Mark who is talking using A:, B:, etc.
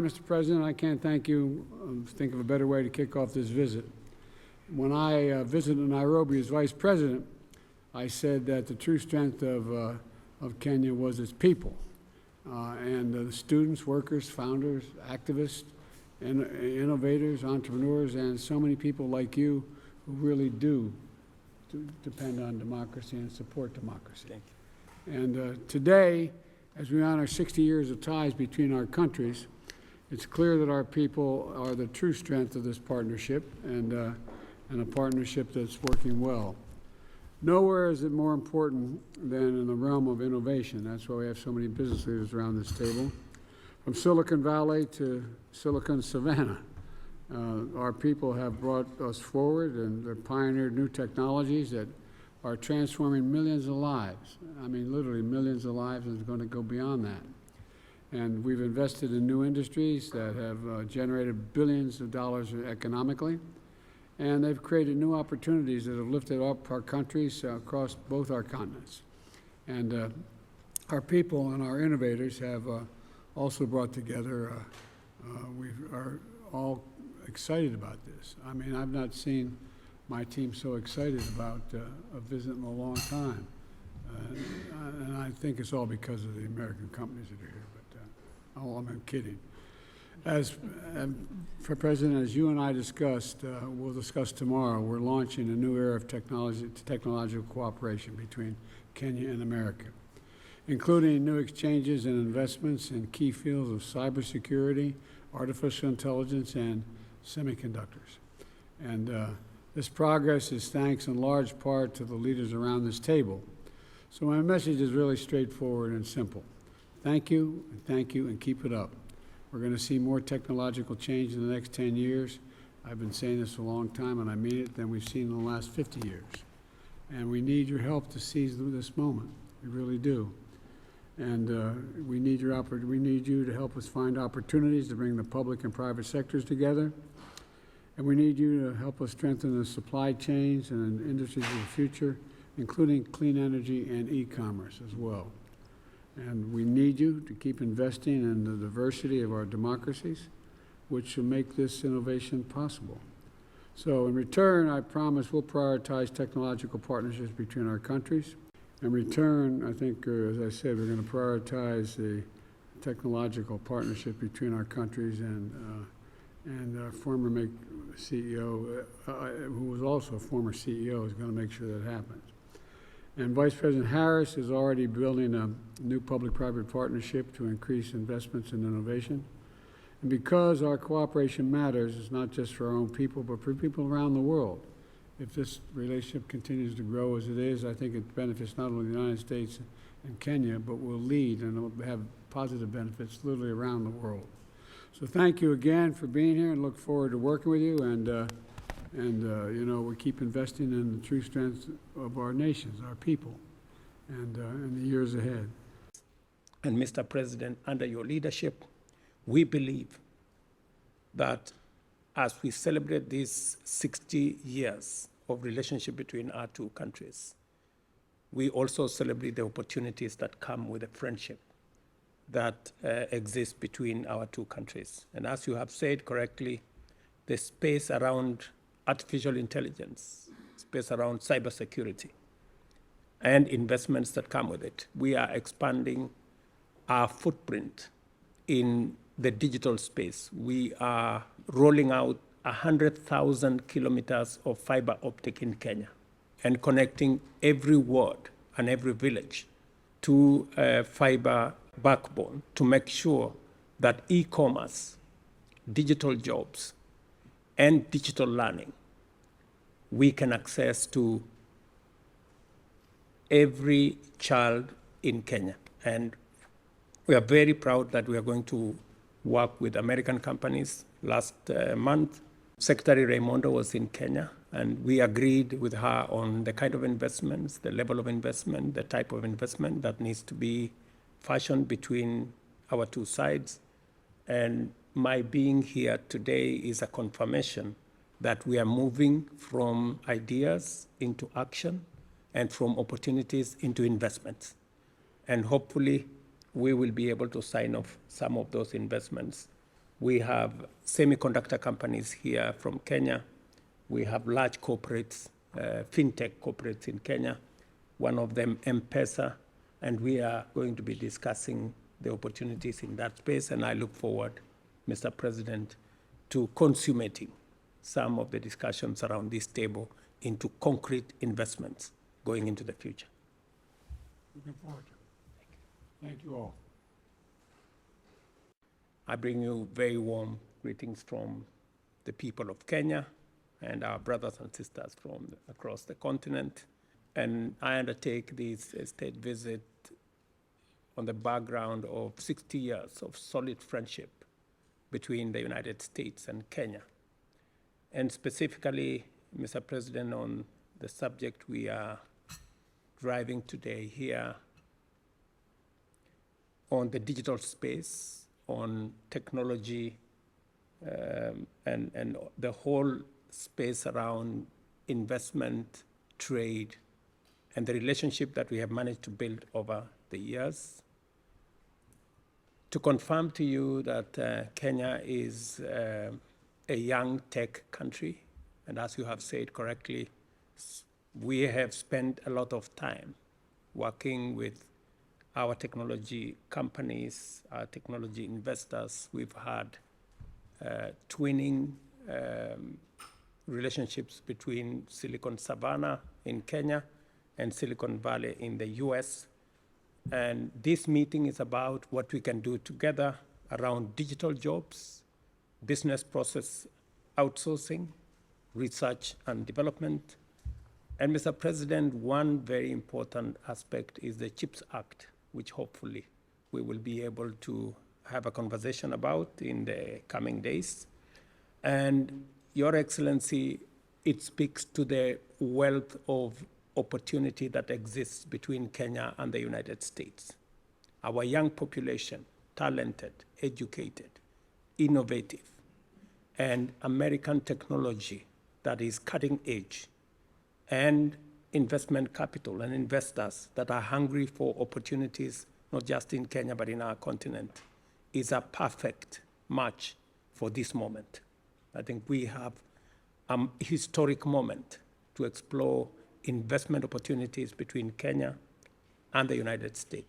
A: Mr. President. I can't thank you. Think of a better way to kick off this visit. When I visited Nairobi as Vice President, I said that the true strength of Kenya was its people, and the students, workers, founders, activists, and innovators, entrepreneurs, and so many people like you who really do depend on democracy and support democracy.
B: Thank you.
A: And today, as we honor 60 years of ties between our countries, it's clear that our people are the true strength of this partnership, and a partnership that's working well. Nowhere is it more important than in the realm of innovation. That's why we have so many business leaders around this table. From Silicon Valley to Silicon Savannah, our people have brought us forward, and they've pioneered new technologies that are transforming millions of lives. I mean, literally millions of lives, and it's going to go beyond that. And we've invested in new industries that have generated billions of dollars economically, and they've created new opportunities that have lifted up our countries across both our continents. And our people and our innovators have also brought together, we are all excited about this. I mean, I've not seen my team so excited about a visit in a long time. And I think it's all because of the American companies that are here, but I'm kidding. For President, as you and I discussed, we'll discuss tomorrow, we're launching a new era of technological cooperation between Kenya and America, including new exchanges and investments in key fields of cybersecurity, artificial intelligence, and semiconductors. And this progress is thanks in large part to the leaders around this table. So my message is really straightforward and simple. Thank you, and keep it up. We're going to see more technological change in the next 10 years. I've been saying this a long time, and I mean it, than we've seen in the last 50 years. And we need your help to seize this moment. We really do. And we need you to help us find opportunities to bring the public and private sectors together. And we need you to help us strengthen the supply chains and industries of the future, including clean energy and e-commerce as well. And we need you to keep investing in the diversity of our democracies, which will make this innovation possible. So in return, I promise we'll prioritize technological partnerships between our countries. In return, I think, as I said, we're going to prioritize the technological partnership between our countries, and our former CEO, who was also a former CEO, is going to make sure that happens. And Vice President Harris is already building a new public-private partnership to increase investments in innovation. And because our cooperation matters, it's not just for our own people, but for people around the world. If this relationship continues to grow as it is, I think it benefits not only the United States and Kenya, but will lead and will have positive benefits literally around the world. So thank you again for being here, and look forward to working with you. And you know, we keep investing in the true strength of our nations, our people, and in the years ahead.
B: And Mr. President, under your leadership, we believe that as we celebrate these 60 years of relationship between our two countries, we also celebrate the opportunities that come with the friendship that exists between our two countries. And as you have said correctly, the space around artificial intelligence, space around cybersecurity, and investments that come with it. We are expanding our footprint in the digital space. We are rolling out 100,000 kilometers of fiber optic in Kenya and connecting every ward and every village to a fiber backbone to make sure that e-commerce, digital jobs, and digital learning, we can access to every child in Kenya. And we are very proud that we are going to work with American companies. Last month, Secretary Raimondo was in Kenya, and we agreed with her on the kind of investments, the level of investment, the type of investment that needs to be fashioned between our two sides. And my being here today is a confirmation that we are moving from ideas into action and from opportunities into investments. And hopefully, we will be able to sign off some of those investments We have semiconductor companies here from Kenya. We have large corporates, fintech corporates in Kenya, one of them M-Pesa, and we are going to be discussing the opportunities in that space, and I look forward, Mr. President, to consummating some of the discussions around this table into concrete investments going into the future.
A: Looking forward to it. Thank you all.
B: I bring you very warm greetings from the people of Kenya and our brothers and sisters from across the continent. And I undertake this state visit on the background of 60 years of solid friendship between the United States and Kenya. And specifically, Mr. President, on the subject we are driving today here on the digital space, on technology, and the whole space around investment, trade, and the relationship that we have managed to build over the years. To confirm to you that Kenya is a young tech country, and as you have said correctly, we have spent a lot of time working with our technology companies, our technology investors. We've had twinning relationships between Silicon Savannah in Kenya and Silicon Valley in the US. And this meeting is about what we can do together around digital jobs, business process outsourcing, research and development. And Mr. President, one very important aspect is the CHIPS Act, which hopefully we will be able to have a conversation about in the coming days. And Your Excellency, it speaks to the wealth of opportunity that exists between Kenya and the United States. Our young population, talented, educated, innovative, and American technology that is cutting edge, and investment capital and investors that are hungry for opportunities, not just in Kenya, but in our continent, is a perfect match for this moment. I think we have a historic moment to explore investment opportunities between Kenya and the United States.